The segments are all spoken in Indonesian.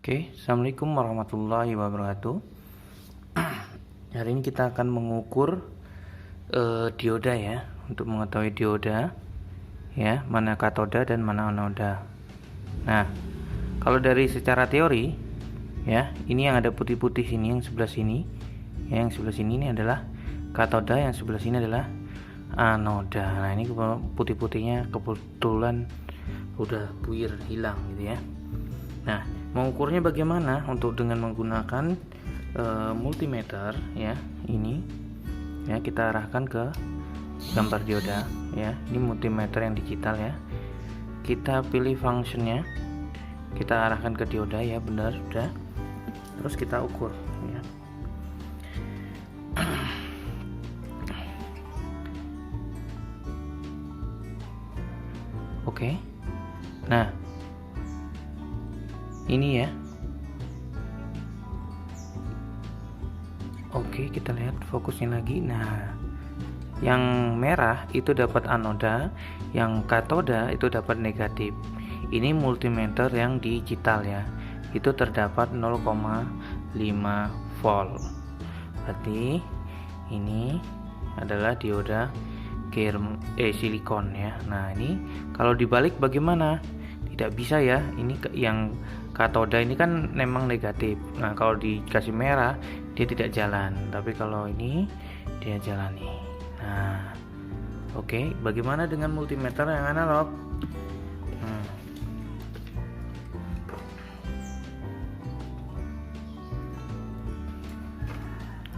Oke, Assalamualaikum warahmatullahi wabarakatuh. Hari ini kita akan mengukur dioda ya, untuk mengetahui dioda ya, mana katoda dan mana anoda. Nah, kalau dari secara teori ya, ini yang ada putih-putih sini, yang sebelah sini ya, yang sebelah sini ini adalah katoda, yang sebelah sini adalah anoda. Nah, ini putih-putihnya kebetulan udah buir, hilang gitu ya. Nah, mengukurnya bagaimana? Untuk dengan menggunakan multimeter ya, ini ya, kita arahkan ke gambar dioda ya. Ini multimeter yang digital ya. Kita pilih functionnya, kita arahkan ke dioda ya, benar sudah. Terus kita ukur ya. Oke. Nah, ini ya. Oke, kita lihat fokusnya lagi. Nah, yang merah itu dapat anoda, yang katoda itu dapat negatif. Ini multimeter yang digital ya. Itu terdapat 0,5 volt. Berarti ini adalah dioda silikon ya. Nah, ini kalau dibalik bagaimana? Tidak bisa ya. Ini yang katoda ini kan memang negatif. Nah, kalau dikasih merah dia tidak jalan, tapi kalau ini dia jalan nih. Nah, oke. Bagaimana dengan multimeter yang analog?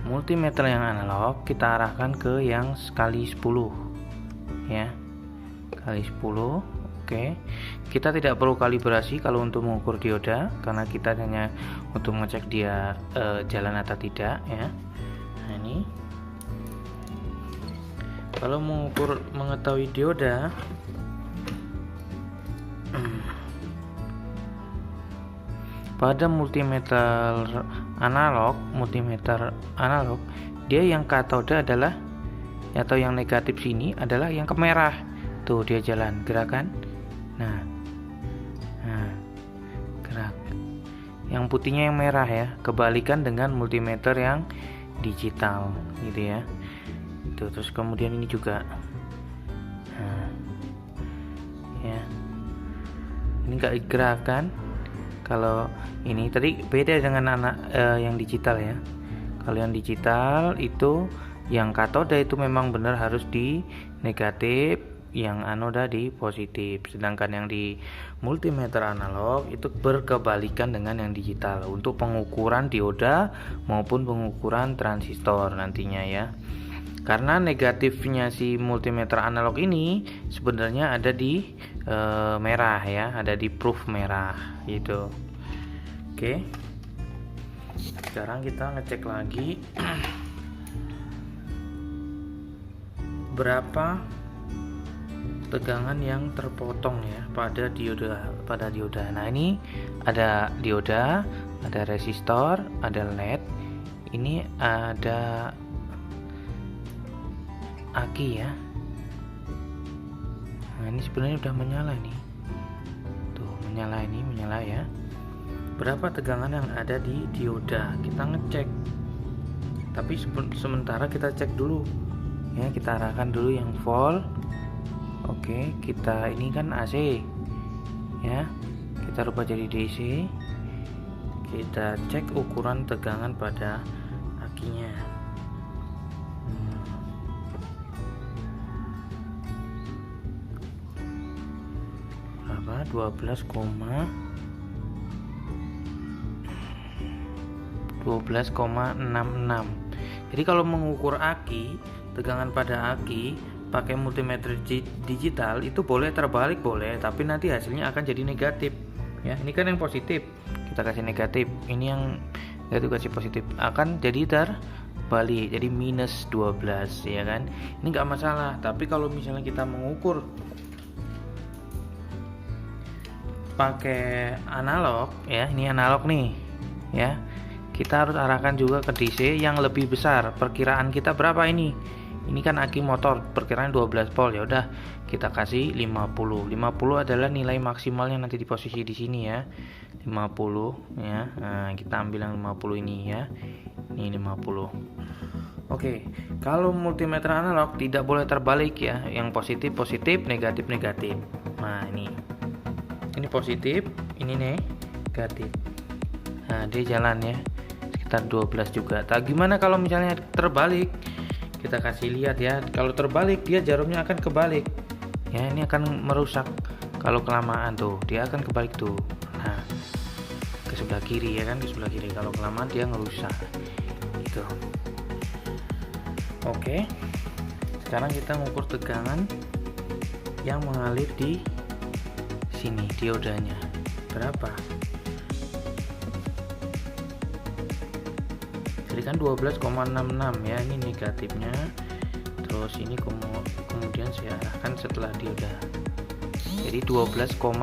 Multimeter yang analog kita arahkan ke yang sekali 10 ya, kali 10. Oke, kita tidak perlu kalibrasi kalau untuk mengukur dioda, karena kita hanya untuk mengecek dia jalan atau tidak ya. Nah, ini kalau mengetahui dioda, pada multimeter analog dia yang katoda adalah, atau yang negatif sini adalah yang kemerah. Tuh dia jalan, gerakan. Nah, gerak. Yang putihnya yang merah ya, kebalikan dengan multimeter yang digital gitu ya. Tuh, terus kemudian ini juga. Nah, ya. Ini enggak gerakan. Kalau ini tadi beda dengan yang digital ya. Kalau yang digital itu yang katoda itu memang benar harus di negatif, yang anoda di positif. Sedangkan yang di multimeter analog itu berkebalikan dengan yang digital untuk pengukuran dioda maupun pengukuran transistor nantinya ya. Karena negatifnya si multimeter analog ini sebenarnya ada di merah ya, ada di proof merah gitu. Oke. Sekarang kita ngecek lagi berapa tegangan yang terpotong ya pada dioda. Nah, ini ada dioda, ada resistor, ada LED. Ini ada aki ya. Nah, ini sebenarnya udah menyala nih. Tuh, menyala ya. Berapa tegangan yang ada di dioda? Kita ngecek. Tapi sementara kita cek dulu. Ya, kita arahkan dulu yang volt. Oke, kita ini kan AC. Ya. Kita rubah jadi DC. Kita cek ukuran tegangan pada akinya. Berapa? 12,66. Jadi kalau mengukur aki, tegangan pada aki pakai multimeter digital itu boleh terbalik, boleh, tapi nanti hasilnya akan jadi negatif ya. Ini kan yang positif, kita kasih negatif. Ini yang negatif kasih positif, akan jadi terbalik, jadi minus 12 ya kan. Ini nggak masalah. Tapi kalau misalnya kita mengukur pakai analog ya, ini analog nih ya, kita harus arahkan juga ke DC yang lebih besar. Perkiraan kita berapa ini? Ini kan aki motor perkiraan 12 volt, ya udah kita kasih 50. 50 adalah nilai maksimalnya nanti di posisi di sini ya. 50 ya. Nah, kita ambil yang 50 ini ya. Ini 50. Oke, kalau multimeter analog tidak boleh terbalik ya. Yang positif positif, negatif negatif. Nah, ini positif, ini negatif. Nah, dia jalan ya. Sekitar 12 juga. Tak gimana kalau misalnya terbalik? Kita kasih lihat ya. Kalau terbalik dia jarumnya akan kebalik. Ya, ini akan merusak. Kalau kelamaan tuh, dia akan kebalik tuh. Nah, ke sebelah kiri ya kan, ke sebelah kiri. Kalau kelamaan dia ngerusak. Gitu. Oke. Sekarang kita mengukur tegangan yang mengalir di sini diodanya. Berapa? Jadi kan 12,66 ya, ini negatifnya. Terus ini kemudian saya arahkan setelah dioda. Jadi 12,07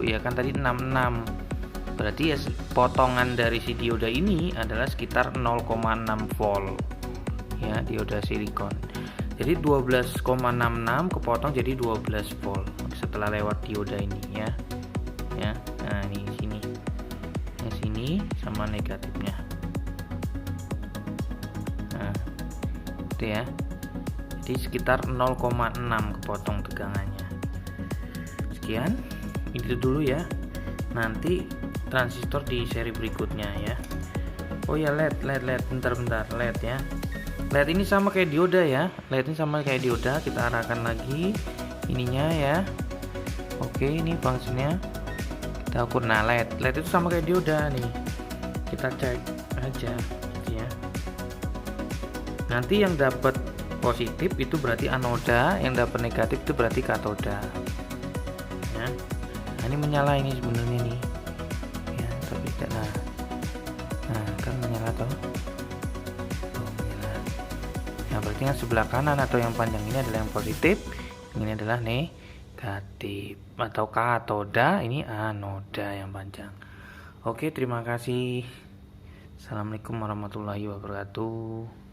ya kan, tadi 66. Berarti ya potongan dari si dioda ini adalah sekitar 0,6 volt ya, dioda silikon. Jadi 12,66 kepotong jadi 12 volt setelah lewat dioda ini ya. Ya. Nah, ini sini sama negatifnya. Nah, itu ya. Jadi sekitar 0,6 kepotong tegangannya. Sekian, itu dulu ya. Nanti transistor di seri berikutnya ya. Oh ya, LED, bentar, LED ya. LED ini sama kayak dioda ya. LED ini sama kayak dioda, kita arahkan lagi ininya ya. Oke, ini fungsinya kita ukur. Nah, LED itu sama kayak dioda nih. Kita cek aja ya. Nanti yang dapat positif itu berarti anoda, yang dapat negatif itu berarti katoda. Ya. Nah, ini menyala ini sebenarnya nih. Ya, tapi tidak. Nah, kan menyala toh. Menyala. Nah, berarti yang sebelah kanan atau yang panjang ini adalah yang positif, ini adalah negatif atau katoda, ini anoda yang panjang. Oke, terima kasih. Assalamualaikum warahmatullahi wabarakatuh.